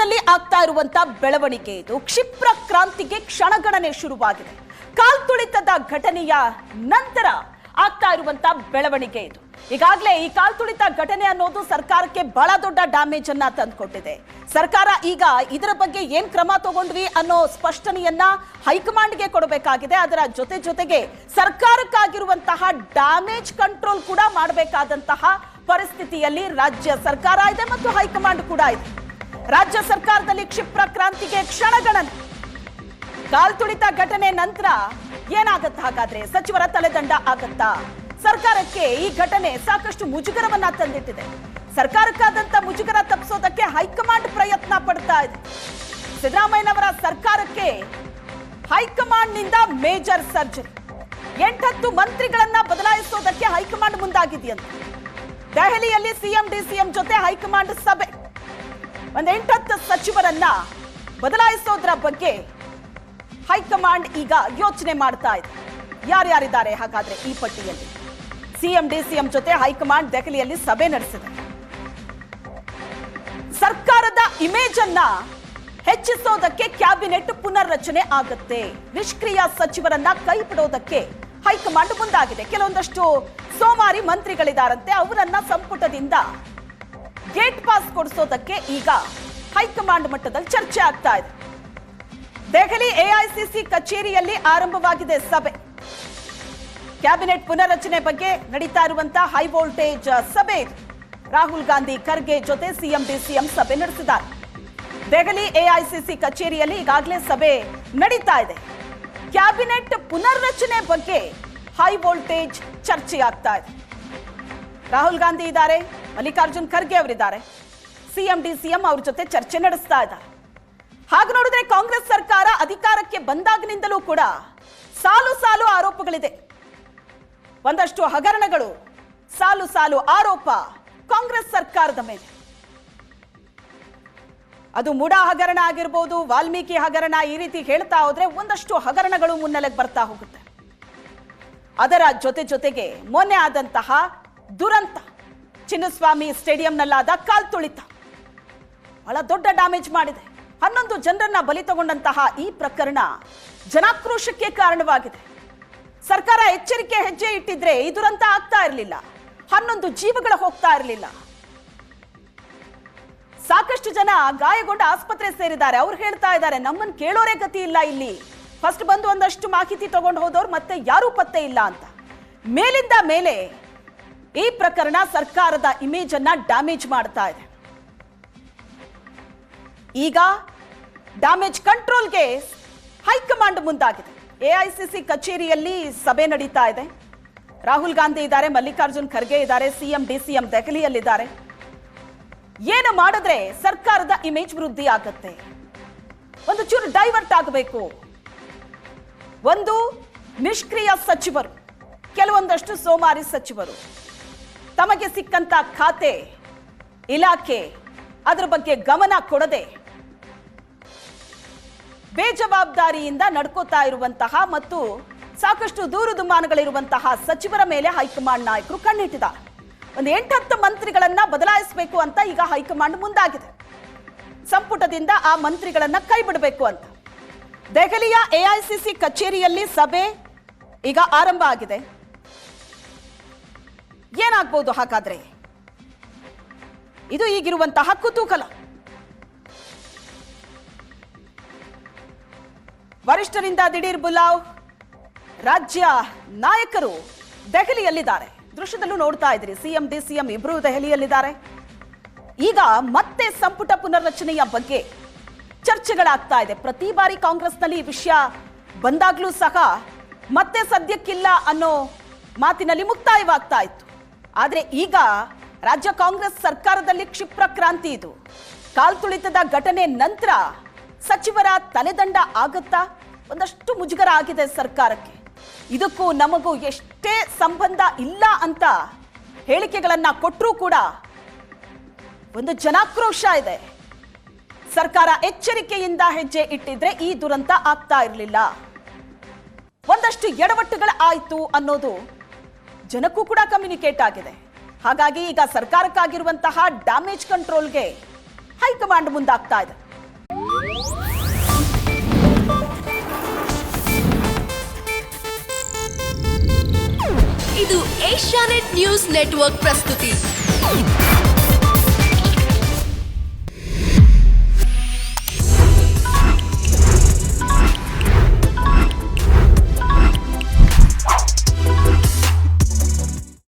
ಸರ್ಕಾರದಲ್ಲಿ ಆಗ್ತಾ ಇರುವಂತ ಬೆಳವಣಿಗೆ ಇದು. ಕ್ಷಿಪ್ರ ಕ್ರಾಂತಿಗೆ ಕ್ಷಣಗಣನೆ ಶುರುವಾಗಿದೆ. ಕಾಲ್ತುಳಿತದ ಘಟನೆಯ ನಂತರ ಆಗ್ತಾ ಇರುವಂತ ಬೆಳವಣಿಗೆ ಇದು. ಈಗಾಗಲೇ ಈ ಕಾಲ್ತುಳಿತ ಘಟನೆ ಅನ್ನೋದು ಸರ್ಕಾರಕ್ಕೆ ಬಹಳ ದೊಡ್ಡ ಡ್ಯಾಮೇಜ್ ಅನ್ನ ತಂದುಕೊಟ್ಟಿದೆ. ಸರ್ಕಾರ ಈಗ ಇದರ ಬಗ್ಗೆ ಏನ್ ಕ್ರಮ ತಗೊಂಡ್ವಿ ಅನ್ನೋ ಸ್ಪಷ್ಟನೆಯನ್ನ ಹೈಕಮಾಂಡ್ಗೆ ಕೊಡಬೇಕಾಗಿದೆ. ಅದರ ಜೊತೆಗೆ ಸರ್ಕಾರಕ್ಕಾಗಿರುವಂತಹ ಡ್ಯಾಮೇಜ್ ಕಂಟ್ರೋಲ್ ಕೂಡ ಮಾಡಬೇಕಾದಂತಹ ಪರಿಸ್ಥಿತಿಯಲ್ಲಿ ರಾಜ್ಯ ಸರ್ಕಾರ ಇದೆ ಮತ್ತು ಹೈಕಮಾಂಡ್ ಕೂಡ ಇದೆ. ರಾಜ್ಯ ಸರ್ಕಾರದಲ್ಲಿ ಕ್ಷಿಪ್ರ ಕ್ರಾಂತಿಗೆ ಕ್ಷಣಗಣನೆ. ಕಾಲ್ತುಳಿತ ಘಟನೆ ನಂತರ ಏನಾಗತ್ತ? ಹಾಗಾದ್ರೆ ಸಚಿವರ ತಲೆದಂಡ ಆಗತ್ತಾ? ಸರ್ಕಾರಕ್ಕೆ ಈ ಘಟನೆ ಸಾಕಷ್ಟು ಮುಜುಗರವನ್ನ ತಂದಿಟ್ಟಿದೆ. ಸರ್ಕಾರಕ್ಕಾದಂತ ಮುಜುಗರ ತಪ್ಪಿಸೋದಕ್ಕೆ ಹೈಕಮಾಂಡ್ ಪ್ರಯತ್ನ ಪಡ್ತಾ ಇದೆ. ಸಿದ್ದರಾಮಯ್ಯನವರ ಸರ್ಕಾರಕ್ಕೆ ಹೈಕಮಾಂಡ್ ನಿಂದ ಮೇಜರ್ ಸರ್ಜರಿ. 8 ಮಂತ್ರಿಗಳನ್ನ ಬದಲಾಯಿಸೋದಕ್ಕೆ ಹೈಕಮಾಂಡ್ ಮುಂದಾಗಿದೆಯಂತೆ. ದೆಹಲಿಯಲ್ಲಿ ಸಿಎಂ ಡಿಸಿಎಂ ಜೊತೆ ಹೈಕಮಾಂಡ್ ಸಭೆ. 8 ಸಚಿವರನ್ನ ಬದಲಾಯಿಸೋದ್ರ ಬಗ್ಗೆ ಹೈಕಮಾಂಡ್ ಈಗ ಯೋಚನೆ ಮಾಡ್ತಾ ಇದೆ. ಯಾರ್ಯಾರಿದ್ದಾರೆ ಹಾಗಾದ್ರೆ ಈ ಪಟ್ಟಿಯಲ್ಲಿ? ಸಿಎಂ ಡಿಸಿಎಂ ಜೊತೆ ಹೈಕಮಾಂಡ್ ದೆಹಲಿಯಲ್ಲಿ ಸಭೆ ನಡೆಸಿದೆ. ಸರ್ಕಾರದ ಇಮೇಜ್ ಅನ್ನ ಹೆಚ್ಚಿಸೋದಕ್ಕೆ ಕ್ಯಾಬಿನೆಟ್ ಪುನರ್ರಚನೆ ಆಗುತ್ತೆ. ನಿಷ್ಕ್ರಿಯ ಸಚಿವರನ್ನ ಕೈ ಬಿಡೋದಕ್ಕೆ ಹೈಕಮಾಂಡ್ ಮುಂದಾಗಿದೆ. ಕೆಲವೊಂದಷ್ಟು ಸೋಮಾರಿ ಮಂತ್ರಿಗಳಿದಾರಂತೆ, ಅವರನ್ನ ಸಂಪುಟದಿಂದ ಗೇಟ್ ಪಾಸ್ ಕೊಡಿಸೋದಕ್ಕೆ ಈಗ ಹೈಕಮಾಂಡ್ ಮಟ್ಟದಲ್ಲಿ ಚರ್ಚೆ ಆಗ್ತಾ ಇದೆ. ದೆಹಲಿ ಎಐಸಿಸಿ ಕಚೇರಿಯಲ್ಲಿ ಆರಂಭವಾಗಿದೆ ಸಭೆ. ಕ್ಯಾಬಿನೆಟ್ ಪುನರ್ರಚನೆ ಬಗ್ಗೆ ನಡೀತಾ ಇರುವಂತಹ ಹೈ ವೋಲ್ಟೇಜ್ ಸಭೆ ಇದು. ರಾಹುಲ್ ಗಾಂಧಿ ಖರ್ಗೆ ಜೊತೆ ಸಿಎಂ ಡಿಸಿಎಂ ಸಭೆ ನಡೆಸಿದ್ದಾರೆ. ದೆಹಲಿ ಎಐಸಿಸಿ ಕಚೇರಿಯಲ್ಲಿ ಈಗಾಗಲೇ ಸಭೆ ನಡೀತಾ ಇದೆ. ಕ್ಯಾಬಿನೆಟ್ ಪುನರ್ರಚನೆ ಬಗ್ಗೆ ಹೈ ವೋಲ್ಟೇಜ್ ಚರ್ಚೆ ಆಗ್ತಾ ಇದೆ. ರಾಹುಲ್ ಗಾಂಧಿ ಇದ್ದಾರೆ, ಮಲ್ಲಿಕಾರ್ಜುನ್ ಖರ್ಗೆ ಅವರಿದ್ದಾರೆ, ಸಿಎಂ ಡಿಸಿಎಂ ಅವ್ರ ಜೊತೆ ಚರ್ಚೆ ನಡೆಸ್ತಾ ಇದ್ದಾರೆ. ಹಾಗೆ ನೋಡಿದ್ರೆ ಕಾಂಗ್ರೆಸ್ ಸರ್ಕಾರ ಅಧಿಕಾರಕ್ಕೆ ಬಂದಾಗಿನಿಂದಲೂ ಕೂಡ ಸಾಲು ಆರೋಪಗಳಿದೆ. ಒಂದಷ್ಟು ಹಗರಣಗಳು, ಸಾಲು ಆರೋಪ ಕಾಂಗ್ರೆಸ್ ಸರ್ಕಾರದ ಮೇಲೆ. ಅದು ಮುಡಾ ಹಗರಣ ಆಗಿರ್ಬೋದು, ವಾಲ್ಮೀಕಿ ಹಗರಣ, ಈ ರೀತಿ ಹೇಳ್ತಾ ಹೋದ್ರೆ ಒಂದಷ್ಟು ಹಗರಣಗಳು ಮುನ್ನೆಲೆಗೆ ಬರ್ತಾ ಹೋಗುತ್ತೆ. ಅದರ ಜೊತೆಗೆ ಮೊನ್ನೆ ಆದಂತಹ ದುರಂತ, ಚಿನ್ನಸ್ವಾಮಿ ಸ್ಟೇಡಿಯಂನಲ್ಲಾದ ಕಾಲ್ತುಳಿತ ಬಹಳ ದೊಡ್ಡ ಡ್ಯಾಮೇಜ್ ಮಾಡಿದೆ. 11 ಜನರನ್ನ ಬಲಿ ತಗೊಂಡಂತಹ ಈ ಪ್ರಕರಣ ಜನಾಕ್ರೋಶಕ್ಕೆ ಕಾರಣವಾಗಿದೆ. ಸರ್ಕಾರ ಎಚ್ಚರಿಕೆ ಹೆಜ್ಜೆ ಇಟ್ಟಿದ್ರೆ ಈ ದುರಂತ ಆಗ್ತಾ ಇರಲಿಲ್ಲ. 11 ಜೀವಗಳು ಹೋಗ್ತಾ ಇರಲಿಲ್ಲ. ಸಾಕಷ್ಟು ಜನ ಗಾಯಗೊಂಡು ಆಸ್ಪತ್ರೆ ಸೇರಿದ್ದಾರೆ. ಅವ್ರು ಹೇಳ್ತಾ ಇದ್ದಾರೆ, ನಮ್ಮನ್ನು ಕೇಳೋರೇ ಗತಿ ಇಲ್ಲ ಇಲ್ಲಿ. ಫಸ್ಟ್ ಬಂದು ಒಂದಷ್ಟು ಮಾಹಿತಿ ತಗೊಂಡು ಹೋದವ್ರು ಮತ್ತೆ ಯಾರೂ ಪತ್ತೆ ಇಲ್ಲ ಅಂತ. ಮೇಲಿಂದ ಮೇಲೆ ಈ ಪ್ರಕರಣ ಸರ್ಕಾರದ ಇಮೇಜ್ ಅನ್ನ ಡ್ಯಾಮೇಜ್ ಮಾಡ್ತಾ ಇದೆ. ಈಗ ಡ್ಯಾಮೇಜ್ ಕಂಟ್ರೋಲ್ಗೆ ಹೈಕಮಾಂಡ್ ಮುಂದಾಗಿದೆ. ಎಐಸಿಸಿ ಕಚೇರಿಯಲ್ಲಿ ಸಭೆ ನಡೀತಾ ಇದೆ. ರಾಹುಲ್ ಗಾಂಧಿ ಇದ್ದಾರೆ, ಮಲ್ಲಿಕಾರ್ಜುನ್ ಖರ್ಗೆ ಇದ್ದಾರೆ, ಸಿಎಂ ಡಿಸಿಎಂ ದೆಹಲಿಯಲ್ಲಿದ್ದಾರೆ. ಏನು ಮಾಡಿದ್ರೆ ಸರ್ಕಾರದ ಇಮೇಜ್ ವೃದ್ಧಿ ಆಗುತ್ತೆ? ಒಂದು ಚೂರು ಡೈವರ್ಟ್ ಆಗಬೇಕು. ಒಂದು, ನಿಷ್ಕ್ರಿಯ ಸಚಿವರು, ಕೆಲವೊಂದಷ್ಟು ಸೋಮಾರಿ ಸಚಿವರು, ತಮಗೆ ಸಿಕ್ಕಂತ ಖಾತೆ, ಇಲಾಖೆ, ಅದರ ಬಗ್ಗೆ ಗಮನ ಕೊಡದೆ ಬೇಜವಾಬ್ದಾರಿಯಿಂದ ನಡ್ಕೋತಾ ಇರುವಂತಹ ಮತ್ತು ಸಾಕಷ್ಟು ದೂರು ದುಮ್ಮಾನಗಳಿರುವಂತಹ ಸಚಿವರ ಮೇಲೆ ಹೈಕಮಾಂಡ್ ನಾಯಕರು ಕಣ್ಣಿಟ್ಟಿದ್ದಾರೆ. 8 ಮಂತ್ರಿಗಳನ್ನ ಬದಲಾಯಿಸಬೇಕು ಅಂತ ಈಗ ಹೈಕಮಾಂಡ್ ಮುಂದಾಗಿದೆ. ಸಂಪುಟದಿಂದ ಆ ಮಂತ್ರಿಗಳನ್ನ ಕೈ ಬಿಡಬೇಕು ಅಂತ. ದೆಹಲಿಯ ಎಐಸಿಸಿ ಕಚೇರಿಯಲ್ಲಿ ಸಭೆ ಈಗ ಆರಂಭ ಆಗಿದೆ. ಏನಾಗಬಹುದು ಹಾಗಾದ್ರೆ? ಇದು ಈಗಿರುವಂತಹ ಕುತೂಹಲ. ವರಿಷ್ಠರಿಂದ ದಿಢೀರ್ ಬುಲಾವ್. ರಾಜ್ಯ ನಾಯಕರು ದೆಹಲಿಯಲ್ಲಿದ್ದಾರೆ. ದೃಶ್ಯದಲ್ಲೂ ನೋಡ್ತಾ ಇದ್ರಿ, ಸಿಎಂ ಡಿಸಿಎಂ ಇಬ್ರು ದೆಹಲಿಯಲ್ಲಿದ್ದಾರೆ. ಈಗ ಮತ್ತೆ ಸಂಪುಟ ಪುನರ್ರಚನೆಯ ಬಗ್ಗೆ ಚರ್ಚೆಗಳಾಗ್ತಾ ಇದೆ. ಪ್ರತಿ ಬಾರಿ ಕಾಂಗ್ರೆಸ್ನಲ್ಲಿ ಈ ವಿಷಯ ಬಂದಾಗ್ಲೂ ಸಹ ಮತ್ತೆ ಸದ್ಯಕ್ಕಿಲ್ಲ ಅನ್ನೋ ಮಾತಿನಲ್ಲಿ ಮುಕ್ತಾಯವಾಗ್ತಾ ಇತ್ತು. ಆದ್ರೆ ಈಗ ರಾಜ್ಯ ಕಾಂಗ್ರೆಸ್ ಸರ್ಕಾರದಲ್ಲಿ ಕ್ಷಿಪ್ರ ಕ್ರಾಂತಿ ಇದು. ಕಾಲ್ತುಳಿತದ ಘಟನೆ ನಂತರ ಸಚಿವರ ತಲೆದಂಡ ಆಗತ್ತಾ? ಒಂದಷ್ಟು ಮುಜುಗರ ಆಗಿದೆ ಸರ್ಕಾರಕ್ಕೆ. ಇದಕ್ಕೂ ನಮಗೂ ಎಷ್ಟೇ ಸಂಬಂಧ ಇಲ್ಲ ಅಂತ ಹೇಳಿಕೆಗಳನ್ನ ಕೊಟ್ಟರೂ ಕೂಡ ಒಂದು ಜನಾಕ್ರೋಶ ಇದೆ. ಸರ್ಕಾರ ಎಚ್ಚರಿಕೆಯಿಂದ ಹೆಜ್ಜೆ ಇಟ್ಟಿದ್ರೆ ಈ ದುರಂತ ಆಗ್ತಾ ಇರಲಿಲ್ಲ. ಒಂದಷ್ಟು ಎಡವಟ್ಟುಗಳು ಆಯಿತು ಅನ್ನೋದು ಜನಕ್ಕೂ ಕೂಡ ಕಮ್ಯುನಿಕೇಟ್ ಆಗಿದೆ. ಹಾಗಾಗಿ ಈಗ ಸರ್ಕಾರಕ್ಕಾಗಿರುವಂತಹ ಡ್ಯಾಮೇಜ್ ಕಂಟ್ರೋಲ್ಗೆ ಹೈಕಮಾಂಡ್ ಮುಂದಾಗ್ತಾ ಇದೆ. ಏಷ್ಯಾನೆಟ್ ನ್ಯೂಸ್ ನೆಟ್ವರ್ಕ್ ಪ್ರಸ್ತುತಿ.